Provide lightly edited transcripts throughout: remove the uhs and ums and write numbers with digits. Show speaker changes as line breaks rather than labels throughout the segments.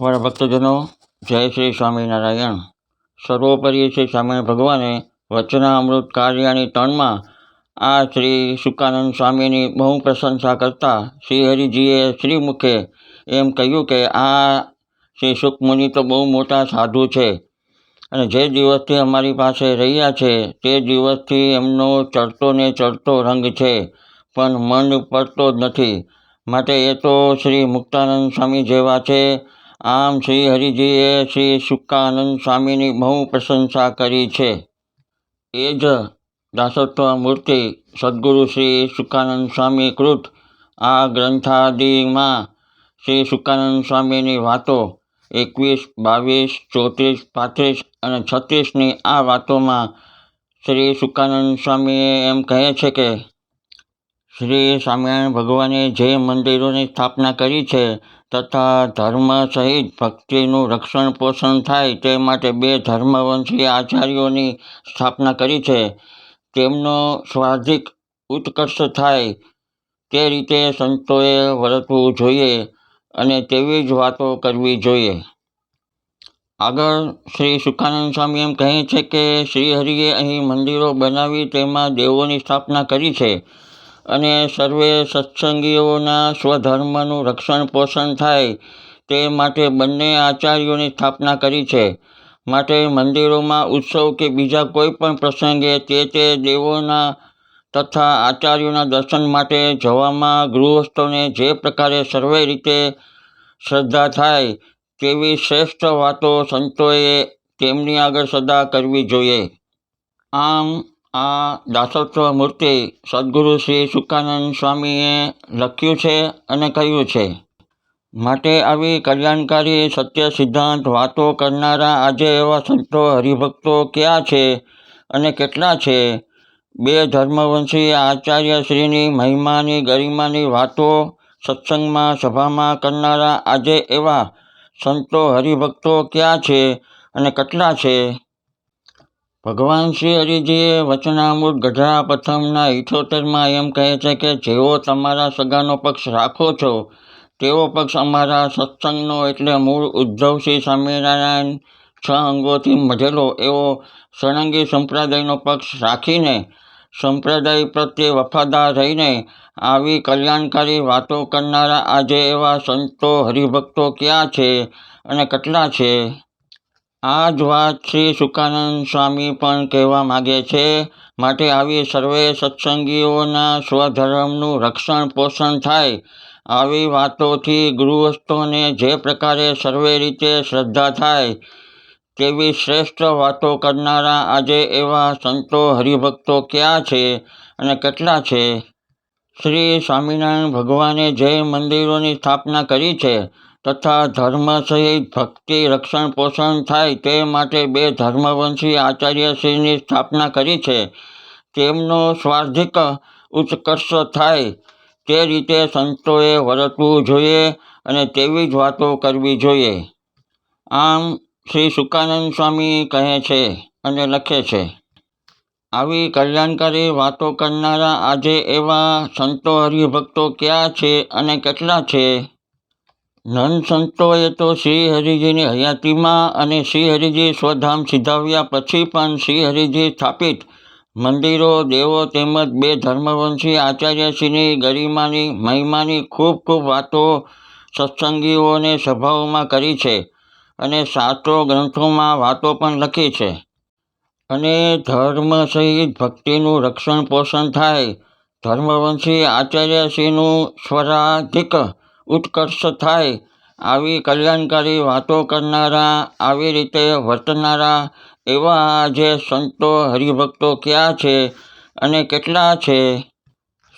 મારા ભક્તજનો, જય શ્રી સ્વામિનારાયણ. સર્વોપરી શ્રી સ્વામિનારાયણ ભગવાને વચનામૃત કાર્યાની 3માં આ શ્રી શુકાનંદ સ્વામીની બહુ પ્રશંસા કરતા શ્રી હરિજીએ શ્રીમુખે એમ કહ્યું કે આ શ્રી સુખમુનિ તો બહુ મોટા સાધુ છે અને જે દિવસથી અમારી પાસે રહ્યા છે તે દિવસથી એમનો ચડતો ને ચડતો રંગ છે, પણ મન પડતો જ નથી. માટે એ તો શ્રી મુક્તાનંદ સ્વામી જેવા છે. આમ શ્રી હરિજીએ શ્રી શુકાનંદ સ્વામીની બહુ પ્રશંસા કરી છે. એ જ દાસત્વ મૂર્તિ સદગુરુ શ્રી શુકાનંદ સ્વામી કૃત આ ગ્રંથાદિમાં શ્રી શુકાનંદ સ્વામીની વાતો 21, 22, 34, 35 અને 36ની આ વાતોમાં શ્રી શુકાનંદ સ્વામીએ એમ કહે છે કે શ્રી સ્વામિનારાયણ ભગવાને જે મંદિરોની સ્થાપના કરી છે તથા ધર્મ સહિત ભક્તિનું રક્ષણ પોષણ થાય તે માટે 2 ધર્મવંશી આચાર્યોની સ્થાપના કરી છે. તેમનો સ્વાધિક ઉત્કર્ષ થાય તે રીતે સંતોએ વર્તવું જોઈએ અને તેવી જ વાતો કરવી જોઈએ. આગળ શ્રી શુકાનંદ સ્વામી એમ કહે છે કે શ્રી હરિએ અહીં મંદિરો બનાવી તેમાં દેવોની સ્થાપના કરી છે અને સર્વે સત્સંગીઓના સ્વધર્મનું રક્ષણ પોષણ થાય તે માટે બંને આચાર્યોની સ્થાપના કરી છે. માટે મંદિરોમાં ઉત્સવ કે બીજા કોઈ પણ પ્રસંગે તે દેવોના તથા આચાર્યોના દર્શન માટે જવામાં ગૃહસ્થોને જે પ્રકારે સર્વે રીતે શ્રદ્ધા થાય તેવી શ્રેષ્ઠ વાતો સંતોએ તેમની આગળ સદા કરવી જોઈએ. આમ આ દાસત્વ મૂર્તિ સદગુરુ શ્રી શુકાનંદ સ્વામીએ લખ્યું છે અને કહ્યું છે. માટે આવી કલ્યાણકારી સત્ય સિદ્ધાંત વાતો કરનારા આજે એવા સંતો હરિભક્તો ક્યાં છે અને કેટલા છે? 2 ધર્મવંશી આચાર્યશ્રીની મહિમાની ગરિમાની વાતો સત્સંગમાં સભામાં કરનારા આજે એવા સંતો હરિભક્તો ક્યાં છે અને કેટલા છે? ભગવાન શ્રી હરિજીએ વચનામૃત ગઢડા પ્રથમના 78માં એમ કહે છે કે જેવો તમારા સગાનો પક્ષ રાખો છો તેવો પક્ષ અમારા સત્સંગનો એટલે મૂળ ઉદ્ધવ શ્રી સ્વામિનારાયણ 6 અંગોથી મઢેલો એવો ષડંગી સંપ્રદાયનો પક્ષ રાખીને સંપ્રદાય પ્રત્યે વફાદાર રહીને આવી કલ્યાણકારી વાતો કરનારા આજે એવા સંતો હરિભક્તો ક્યાં છે અને કેટલા છે? આ જ વાત શ્રી શુકાનંદ સ્વામી પણ કહેવા માગે છે. માટે આવી સર્વે સત્સંગીઓના સ્વધર્મનું રક્ષણ પોષણ થાય આવી વાતોથી ગૃહસ્થોને જે પ્રકારે સર્વે રીતે શ્રદ્ધા થાય તેવી શ્રેષ્ઠ વાતો કરનારા આજે એવા સંતો હરિભક્તો ક્યાં છે અને કેટલા છે? શ્રી સ્વામિનારાયણ ભગવાને જે મંદિરોની સ્થાપના કરી છે તથા ધર્મ સહિત ભક્તિ રક્ષણ પોષણ થાય તે માટે 2 ધર્મવંશી આચાર્યશ્રીની સ્થાપના કરી છે. તેમનો સ્વાધિક ઉત્કર્ષ થાય તે રીતે સંતોએ વર્તવું જોઈએ અને તેવી જ વાતો કરવી જોઈએ. આમ શ્રી શુકાનંદ સ્વામી કહે છે અને લખે છે. આવી કલ્યાણકારી વાતો કરનારા આજે એવા સંતો હરિભક્તો ક્યાં છે અને કેટલા છે? નંદ સંતોએ તો શ્રી હરિજીની હયાતીમાં અને શ્રી હરિજી સ્વધામ સિધાવ્યા પછી પણ શ્રી હરિજી સ્થાપિત મંદિરો દેવો તેમજ 2 ધર્મવંશી આચાર્યશ્રીની ગરિમાની મહિમાની ખૂબ વાતો સત્સંગીઓને સભાઓમાં કરી છે અને શાસ્ત્રો ગ્રંથોમાં વાતો પણ લખી છે. અને ધર્મ સહિત ભક્તિનું રક્ષણ પોષણ થાય ધર્મવંશી આચાર્યશ્રીનું સ્વરાધિક ઉત્કર્ષ થાય આવી કલ્યાણકારી વાતો કરનારા આવી રીતે વર્તનારા એવા આજે સંતો હરિભક્તો ક્યાં છે અને કેટલા છે?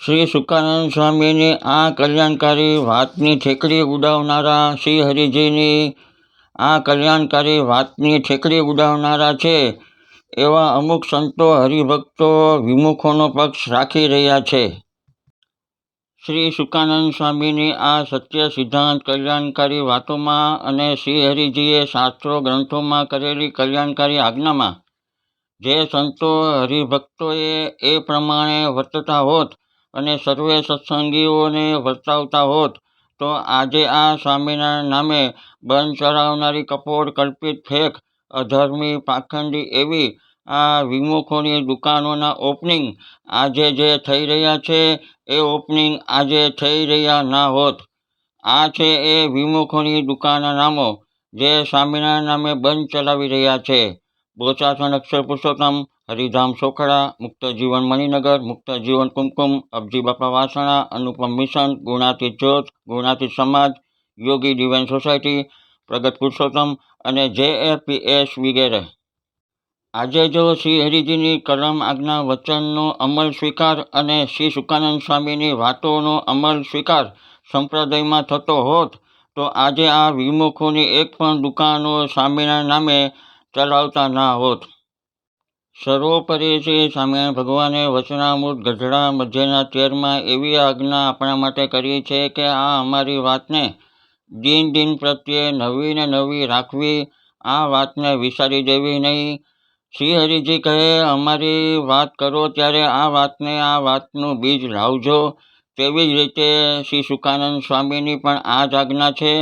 શ્રી શુકાનંદ સ્વામીની આ કલ્યાણકારી વાતની ઠેકડી ઉડાવનારા શ્રી હરિજીની આ કલ્યાણકારી વાતની ઠેકડી ઉડાવનારા છે એવા અમુક સંતો હરિભક્તો વિમુખોનો પક્ષ રાખી રહ્યા છે. શ્રી શુકાનંદ સ્વામીની આ સત્ય સિદ્ધાંત કલ્યાણકારી વાતોમાં અને શ્રી હરિજીએ શાસ્ત્રો ગ્રંથોમાં કરેલી કલ્યાણકારી આજ્ઞામાં જે સંતો હરિભક્તોએ એ પ્રમાણે વર્તતા હોત અને સર્વે સત્સંગીઓને વર્તાવતા હોત તો આજે આ સ્વામિનારાયણ નામે બંધ ચડાવનારી કપોળ, કલ્પિત, ફેક, અધર્મી, પાખંડી એવી આ વિમુખોની દુકાનોના ઓપનિંગ આજે જે થઈ રહ્યા છે એ ઓપનિંગ આજે થઈ રહ્યા ના હોત. આ છે એ વિમુખોની દુકાનના નામો જે સ્વામિનારાયણ નામે બંધ ચલાવી રહ્યા છે. બોચાસણ અક્ષર પુરુષોત્તમ, હરિધામ સોખડા, મુક્ત જીવન મણિનગર, મુક્ત જીવન કુમકુમ, અબજી બાપા વાસણા, અનુપમ મિશન, ગુણાતીત જ્યોત, ગુણાતીત સમાજ, યોગી ડિવાઇન સોસાયટી, પ્રગટ પુરુષોત્તમ અને JAPS વગેરે. આજે જો શ્રી હરિજીની કલમ, આજ્ઞા, વચનનો અમલ સ્વીકાર અને શ્રી શુકાનંદ સ્વામીની વાતોનો અમલ સ્વીકાર સંપ્રદાયમાં થતો હોત તો આજે આ વિમુખોની એક પણ દુકાનો સ્વામિનારાયણ નામે ચલાવતા ના હોત. સર્વોપરી શ્રી સ્વામિનારાયણ ભગવાને વચનામૃત ગઢડા મધ્યના 13માં એવી આજ્ઞા આપણા માટે કરી છે કે આ અમારી વાતને દિન દિન પ્રત્યે નવી ને નવી રાખવી, આ વાતને વિસારી દેવી નહીં. શ્રી હરિજી કહે અમારી વાત કરો ત્યારે આ વાતનું બીજ લાવજો. તેવી જ રીતે શ્રી શુકાનંદ સ્વામીની પણ આ જ આજ્ઞા છે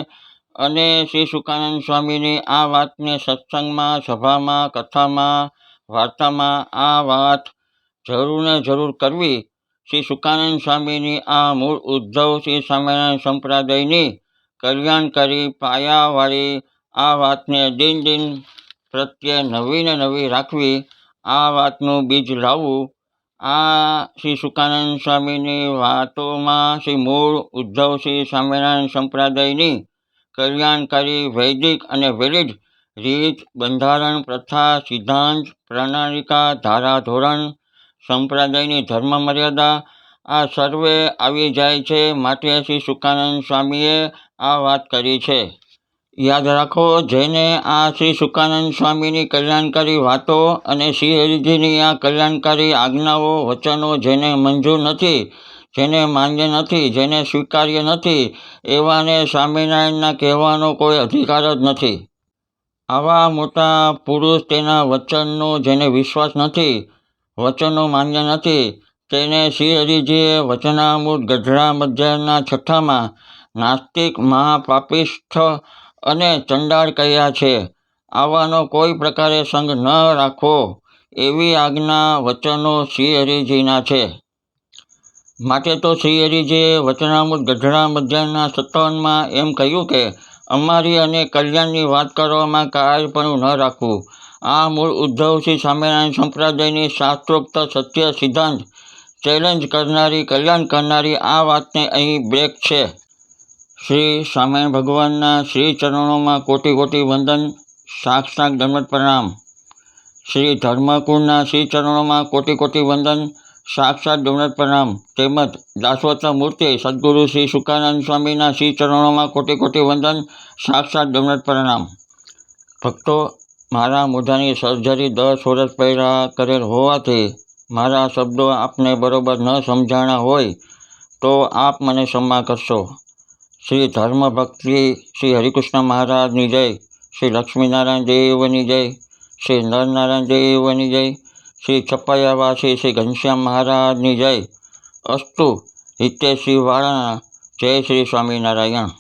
અને શ્રી શુકાનંદ સ્વામીની આ વાતને સત્સંગમાં, સભામાં, કથામાં, વાર્તામાં આ વાત જરૂર ને જરૂર કરવી. શ્રી શુકાનંદ સ્વામીની આ મૂળ ઉદ્ધવ શ્રી સ્વામિનારાયણ સંપ્રદાયની કલ્યાણકારી પાયાવાળી આ વાતને દિન દિન પ્રત્યે નવી ને નવી રાખવી, આ વાતનું બીજ લાવવું. આ શ્રી શુકાનંદ સ્વામીની વાતોમાં શ્રી મૂળ ઉદ્ધવ શ્રી સ્વામિનારાયણ સંપ્રદાયની કલ્યાણકારી વૈદિક અને વેલિડ રીત, બંધારણ, પ્રથા, સિદ્ધાંત, પ્રણાલિકા, ધારાધોરણ, સંપ્રદાયની ધર્મ મર્યાદા આ સર્વે આવી જાય છે. માટે શ્રી શુકાનંદ સ્વામીએ આ વાત કરી છે. યાદ રાખો, જેને આ શ્રી શુકાનંદ સ્વામીની કલ્યાણકારી વાતો અને શ્રી હરિજીની આ કલ્યાણકારી આજ્ઞાઓ, વચનો જેને મંજૂર નથી, જેને માન્ય નથી, જેને સ્વીકાર્ય નથી, એવાને સ્વામિનારાયણના કહેવાનો કોઈ અધિકાર જ નથી. આવા મોટા પુરુષ તેના વચનનો જેને વિશ્વાસ નથી, વચનો માન્ય નથી, તેને શ્રી હરિજીએ વચનામૃત ગઢડા મધ્યના 6માં નાસ્તિક, મહાપાપિષ્ઠ અને ચંડાળ કહ્યા છે. આવાનો કોઈ પ્રકારે સંગ ન રાખવો એવી આજ્ઞા, વચનો શ્રી હરિજીના છે. માટે તો શ્રી હરિજીએ વચનામૃત ગઢડા મધ્યના 57માં એમ કહ્યું કે અમારી અને કલ્યાણની વાત કરવામાં કાયરપણું ન રાખવું. આ મૂળ ઉદ્ધવ શ્રી સ્વામિનારાયણ સંપ્રદાયની શાસ્ત્રોક્ત સત્ય સિદ્ધાંત ચેલેન્જ કરનારી, કલ્યાણ કરનારી આ વાતને અહીં બ્રેક છે. શ્રી સ્વામિનારાયણ ભગવાનના શ્રી ચરણોમાં કોટી કોટી વંદન, સાક્ષાત દંડવત પ્રણામ. શ્રી ધર્મકુળના શ્રી ચરણોમાં કોટી કોટી વંદન, સાક્ષાત દંડવત પ્રણામ. તેમજ દાસવત મૂર્તિ સદગુરુ શ્રી શુકાનંદ સ્વામીના શ્રી ચરણોમાં કોટી કોટી વંદન, સાક્ષાત દંડવત પ્રણામ. ભક્તો, મારા મોઢાની સર્જરી 10 વર્ષ પહેલાં કરેલ હોવાથી મારા શબ્દો આપને બરોબર ન સમજાણા હોય તો આપ મને ક્ષમા કરશો. શ્રી ધર્મ ભક્તિ શ્રી હરિકૃષ્ણ મહારાજની જય, શ્રી લક્ષ્મીનારાયણ દેવની જય, શ્રી નરનારાયણ દેવની જય, શ્રી છપૈયાવાસી શ્રી ઘનશ્યામ મહારાજની જય. અસ્તુ. હિતેશજી વાળાના. જય શ્રી સ્વામિનારાયણ.